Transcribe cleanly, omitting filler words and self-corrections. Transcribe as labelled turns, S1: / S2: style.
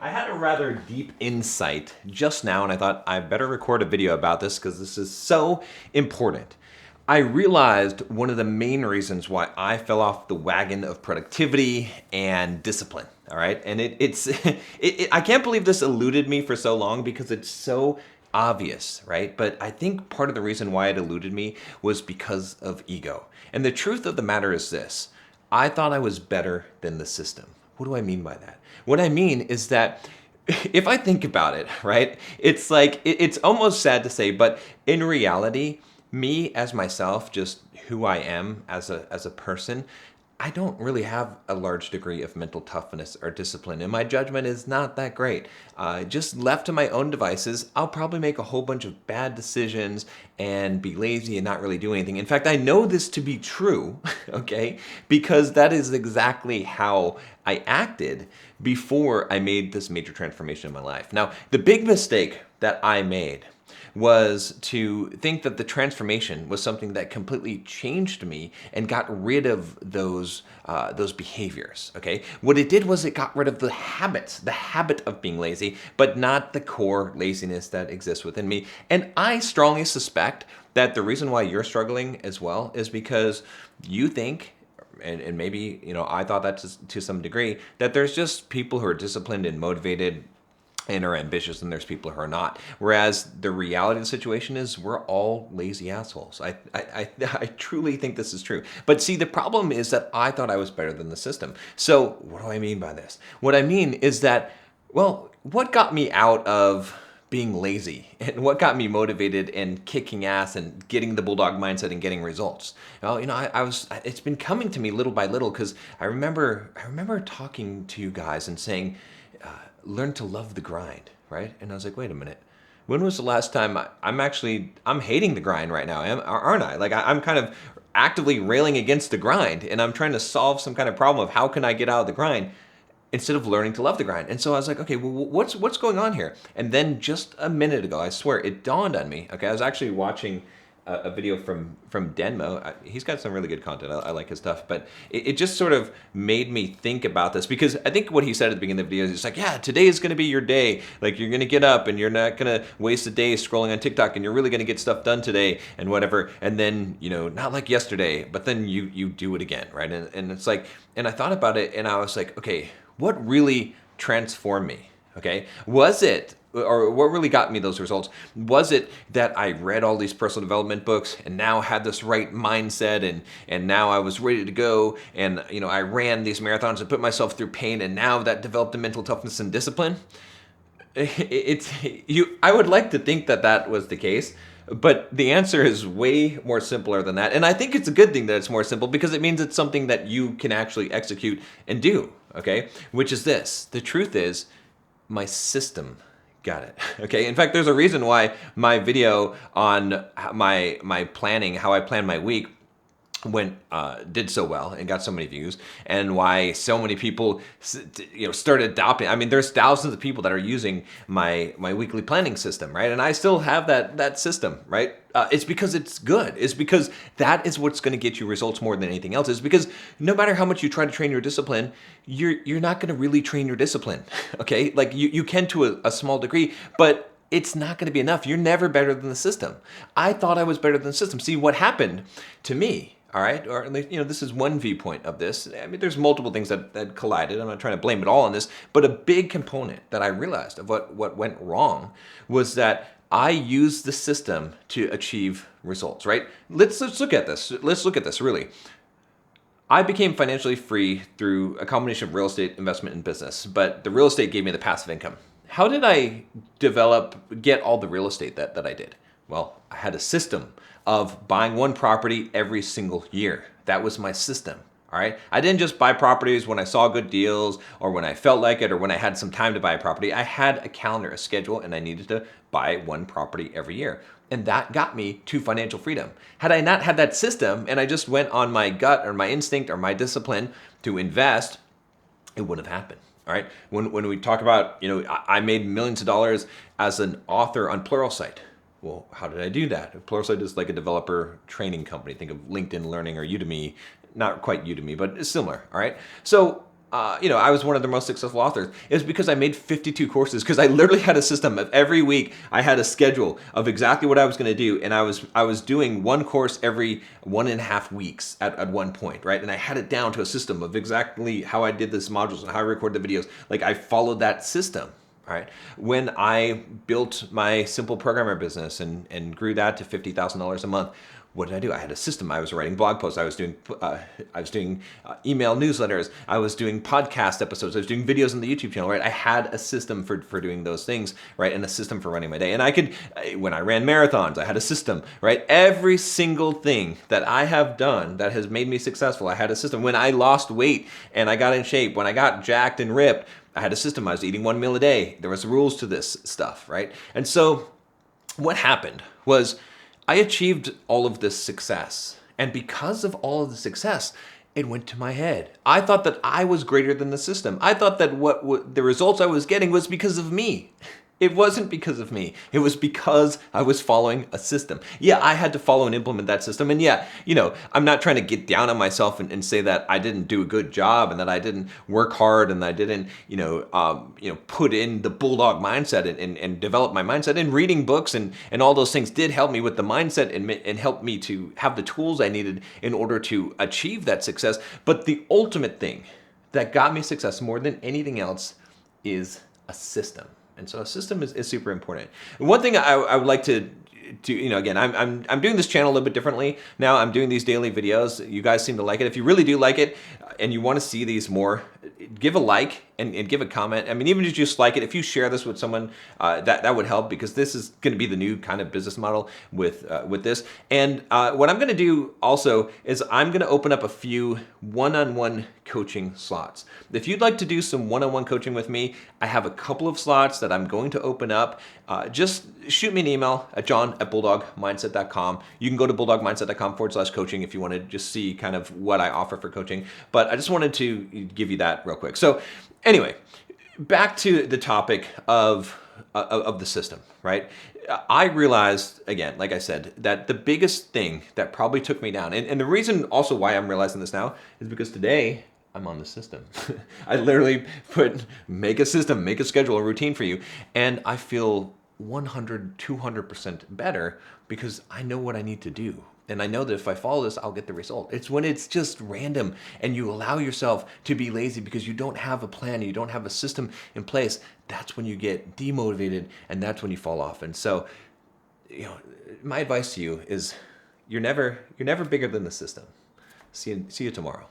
S1: I had a rather deep insight just now, and I thought I better record a video about this because this is so important. I realized one of the main reasons why I fell off the wagon of productivity and discipline. All right, and I can't believe this eluded me for so long because it's so obvious, right? But I think part of the reason why it eluded me was because of ego. And the truth of the matter is this: I thought I was better than the system. What do I mean by that? What I mean is that if I think about it, right, it's like, it's almost sad to say, but in reality, me as myself, just who I am as a person, I don't really have a large degree of mental toughness or discipline, and my judgment is not that great. Just left to my own devices, I'll probably make a whole bunch of bad decisions and be lazy and not really do anything. In fact, I know this to be true, okay, because that is exactly how I acted before I made this major transformation in my life. Now, the big mistake that I made was to think that the transformation was something that completely changed me and got rid of those behaviors. Okay, what it did was it got rid of the habits, the habit of being lazy, but not the core laziness that exists within me. And I strongly suspect that the reason why you're struggling as well is because you think, and maybe I thought that to some degree, that there's just people who are disciplined and motivated and are ambitious, and there's people who are not. Whereas the reality of the situation is we're all lazy assholes. I truly think this is true. But see, the problem is that I thought I was better than the system. So what do I mean by this? What I mean is that, well, what got me out of being lazy and what got me motivated and kicking ass and getting the Bulldog mindset and getting results? Well, it's been coming to me little by little, because I remember talking to you guys and saying, learn to love the grind, right? And I was like, wait a minute. When was the last time I'm hating the grind right now, aren't I? Like I'm kind of actively railing against the grind, and I'm trying to solve some kind of problem of how can I get out of the grind instead of learning to love the grind. And so I was like, okay, well, what's going on here? And then just a minute ago, I swear, it dawned on me. Okay, I was actually watching a video from Denmo. He's got some really good content. I like his stuff, but it just sort of made me think about this, because I think what he said at the beginning of the video is, he's like, yeah, today is going to be your day. Like, you're going to get up and you're not going to waste a day scrolling on TikTok, and you're really going to get stuff done today and whatever. And then, not like yesterday, but then you do it again, right? And it's like, and I thought about it and I was like, okay, what really transformed me? Okay, was it, or what really got me those results? Was it that I read all these personal development books and now had this right mindset, and now I was ready to go, and I ran these marathons and put myself through pain, and now that developed the mental toughness and discipline? I would like to think that that was the case, but the answer is way more simpler than that. And I think it's a good thing that it's more simple, because it means it's something that you can actually execute and do, okay? Which is this: the truth is, my system got it. Okay. In fact, there's a reason why my video on my planning, how I plan my week, did so well and got so many views, and why so many people started adopting. I mean, there's thousands of people that are using my weekly planning system, right? And I still have that system, right? It's because it's good. It's because that is what's going to get you results more than anything else. Is because no matter how much you try to train your discipline, you're not going to really train your discipline. Okay, like you can to a small degree, but it's not going to be enough. You're never better than the system. I thought I was better than the system. See, what happened to me, all right, or at least, this is one viewpoint of this. I mean, there's multiple things that collided. I'm not trying to blame it all on this, but a big component that I realized of what went wrong was that I used the system to achieve results, right? Let's look at this. Let's look at this really. I became financially free through a combination of real estate, investment, and business, but the real estate gave me the passive income. How did I get all the real estate that I did? Well, I had a system of buying one property every single year. That was my system. All right. I didn't just buy properties when I saw good deals or when I felt like it or when I had some time to buy a property. I had a calendar, a schedule, and I needed to buy one property every year. And that got me to financial freedom. Had I not had that system and I just went on my gut or my instinct or my discipline to invest, it wouldn't have happened. All right. When we talk about, I made millions of dollars as an author on Pluralsight. Well, how did I do that? Pluralsight is like a developer training company. Think of LinkedIn Learning or Udemy. Not quite Udemy, but it's similar. All right. So I was one of the most successful authors. It was because I made 52 courses, because I literally had a system of every week. I had a schedule of exactly what I was going to do, and I was doing one course every 1.5 weeks at one point, right? And I had it down to a system of exactly how I did this modules and how I record the videos. Like, I followed that system. All right. When I built my simple programmer business and grew that to $50,000 a month, what did I do? I had a system. I was writing blog posts. I was doing email newsletters. I was doing podcast episodes. I was doing videos on the YouTube channel. Right. I had a system for doing those things. Right. And a system for running my day. And I could, when I ran marathons, I had a system. Right. Every single thing that I have done that has made me successful, I had a system. When I lost weight and I got in shape, when I got jacked and ripped, I had a system. I was eating 1 meal a day. There was rules to this stuff, right? And so what happened was I achieved all of this success. And because of all of the success, it went to my head. I thought that I was greater than the system. I thought that what the results I was getting was because of me. It wasn't because of me. It was because I was following a system. Yeah, I had to follow and implement that system. And yeah, I'm not trying to get down on myself and say that I didn't do a good job and that I didn't work hard and I didn't, put in the Bulldog mindset and develop my mindset. And reading books and all those things did help me with the mindset and help me to have the tools I needed in order to achieve that success. But the ultimate thing that got me success more than anything else is a system. And so a system is super important. One thing I would like to do, again, I'm doing this channel a little bit differently now. I'm doing these daily videos. You guys seem to like it. If you really do like it and you want to see these more, give a like and give a comment. I mean, even if you just like it, if you share this with someone, that would help, because this is going to be the new kind of business model with this. And what I'm going to do also is I'm going to open up a few one-on-one coaching slots. If you'd like to do some one-on-one coaching with me, I have a couple of slots that I'm going to open up. Just shoot me an email at john@bulldogmindset.com. You can go to bulldogmindset.com/coaching if you want to just see kind of what I offer for coaching. But I just wanted to give you that real quick. So anyway, back to the topic of the system, right? I realized, again, like I said, that the biggest thing that probably took me down, and the reason also why I'm realizing this now is because today I'm on the system. I literally make a system, make a schedule, a routine for you, and I feel 100, 200% better because I know what I need to do. And I know that if I follow this, I'll get the result. It's when it's just random and you allow yourself to be lazy because you don't have a plan, you don't have a system in place. That's when you get demotivated and that's when you fall off. And so, my advice to you is you're never bigger than the system. See you tomorrow.